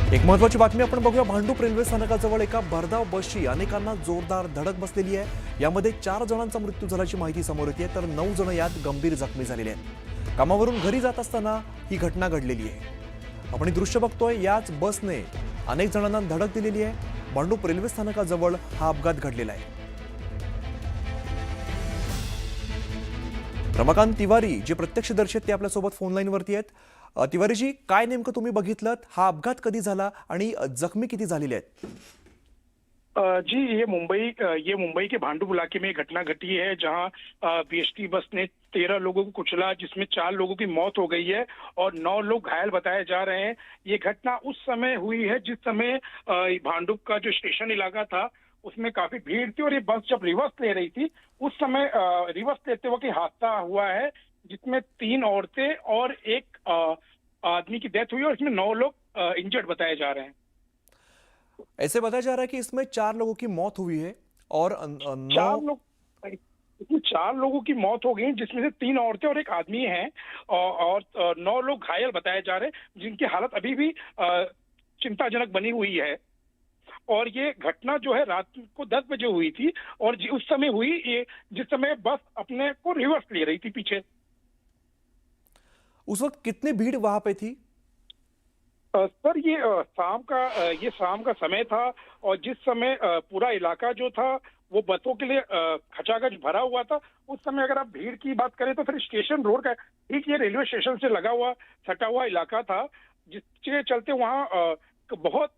एक महत्त्वाची बातमी आपण बघूया। भांडूप रेल्वे स्थानकाजवळ एका भरधाव बसची अनेकांना जोरदार धडक बसलेली आहे। यामध्ये 4 जणांचा मृत्यू झाल्याची माहिती समोर येते, तर 9 जण यात गंभीर जखमी झालेले आहेत। कामावरून घरी जात असताना ही घटना घडलेली आहे। आपण हे दृश्य बघतोय, याच बसने अनेक जणांना धडक दिलेली आहे। भांडूप रेल्वे स्थानकाजवळ हा अपघात घडलेला आहे। रमाकांत तिवारी जे प्रत्यक्षदर्शी आहेत ते आपल्यासोबत फोन लाईनवरती आहेत। तिवारीजी, काय नेमकं तुम्ही बघितलं? हा अपघात कधी झाला आणि जखमी किती झालेले आहेत? जी, ये मुंबई के भांडुप इलाके में घटना घटी है, जहां बीएसटी बस ने 13 लोगों को कुचला, जिसमें 4 लोगों की मौत हो गई है और 9 लोग घायल बताए जा रहे हैं। ये घटना उस समय हुई है जिस समय भांडुप का जो स्टेशन इलाका था उसमें काफी भीड़ थी और ये बस जब रिवर्स ले रही थी उस समय रिवर्स लेते वक्त हादसा हुआ है, जिसमें 3 औरतें और एक आदमी की डेथ हुई और इसमें 9 लोग इंजर्ड बताए जा रहे हैं। ऐसे बताया जा रहा है कि इसमें 4 लोगों की मौत हुई है और 9 चार लोग इसमें 4 लोगों की मौत हो गई, जिसमें से 3 औरतें और एक आदमी हैं और 9 लोग घायल बताए जा रहे हैं, जिनकी हालत अभी भी चिंताजनक बनी हुई है। और ये घटना जो है रात को 10 बजे हुई थी और उस समय हुई ये जिस समय बस अपने को रिवर्स ले रही थी पीछे। उस वक्त कितनी भीड़ वहां पे थी? सर, ये शाम का समय था और जिस समय पूरा इलाका जो था वो बसों के लिए खचाखच भरा हुआ था। उस समय अगर आप भीड़ की बात करें तो फिर स्टेशन रोड का ठीक ये रेलवे स्टेशन से लगा हुआ सटा हुआ इलाका था, जिसके चलते वहाँ बहुत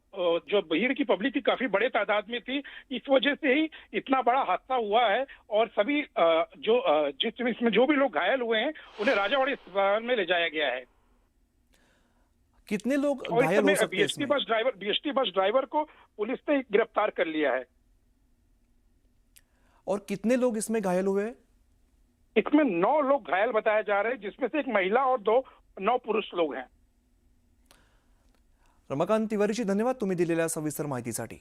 जो भीड़ की पब्लिक थी काफी बड़े तादाद में थी। इस वजह से ही इतना बड़ा हादसा हुआ है और सभी इसमें जो भी लोग घायल हुए हैं उन्हें राजावाड़ी अस्पताल में ले जाया गया है। कितने लोग और इस घायल हो समय सकते हैं इसमें? बीएसटी बस ड्राइवर को पुलिस ने गिरफ्तार कर लिया है। और कितने लोग इसमें घायल हुए? इसमें 9 लोग घायल बताए जा रहे हैं, जिसमें से एक महिला और 9 पुरुष लोग हैं। रमाकांत तिवारीजी, धन्यवाद तुम्ही दिलेल्या सविस्तर माहितीसाठी।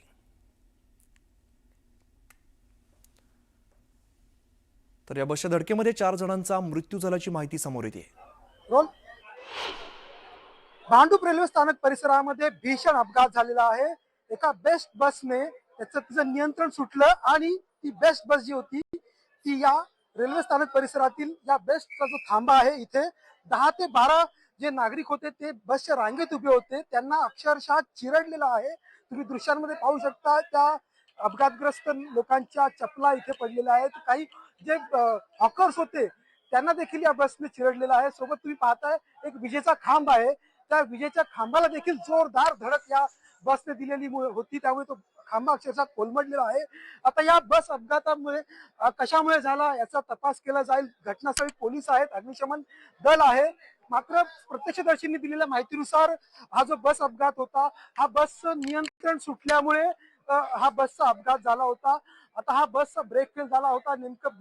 तर या बसच्या धडकेमध्ये 4 जणांचा मृत्यू झाल्याची माहिती समोर येते। रोल भांडूप रेल्वे स्थानक परिसरामध्ये भीषण अपघात झालेला आहे। एका बेस्ट बसने तिचं नियंत्रण सुटलं आणि ती बेस्ट बस जी होती ती या रेल्वे स्थानक परिसरातील या बेस्टचा जो थांबा आहे इथे 10 ते 12 जे नागरिक होते ते बसच्या रांगेत उभे होते, त्यांना अक्षरशः चिरडलेला आहे। तुम्ही दृश्यांमध्ये पाहू शकता त्या अपघातग्रस्त लोकांच्या चपला इथे पडलेल्या आहेत। काही जे हॉकर्स होते त्यांना देखील या बसने चिरडलेला आहे। सोबत तुम्ही पाहताय एक विजेचा खांब आहे, त्या विजेच्या खांबाला देखील जोरदार धडक या बसने दिलेली होती, त्यामुळे तो खांबा अक्षरशः कोलमडलेला आहे। आता या बस अपघातामुळे कशामुळे झाला याचा तपास केला जाईल। घटनास्थळी पोलीस आहेत, अग्निशमन दल आहे। मात्र प्रत्यक्षदर्शींनी दिलेल्या माहितीनुसार हा जो बस अपघात होता हा बसचं नियंत्रण सुटल्यामुळे हा बसचा अपघात झाला होता। आता हा बसचा ब्रेक फेल झाला होता, नेमकं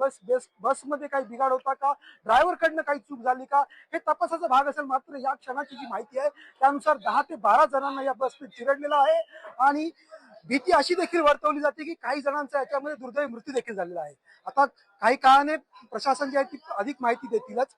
बसमध्ये काही बिघाड होता का, ड्रायव्हर कडनं काही चूक झाली का, हे तपासाचा भाग असेल। मात्र या क्षणाची जी माहिती आहे त्यानुसार 10 ते 12 जणांना या बसने चिरडलेला आहे आणि भीती अशी देखील वर्तवली जाते की काही जणांचा याच्यामध्ये दुर्दैवी मृत्यू देखील झालेला आहे। आता काही काळाने प्रशासन जे आहे ती अधिक माहिती देतीलच।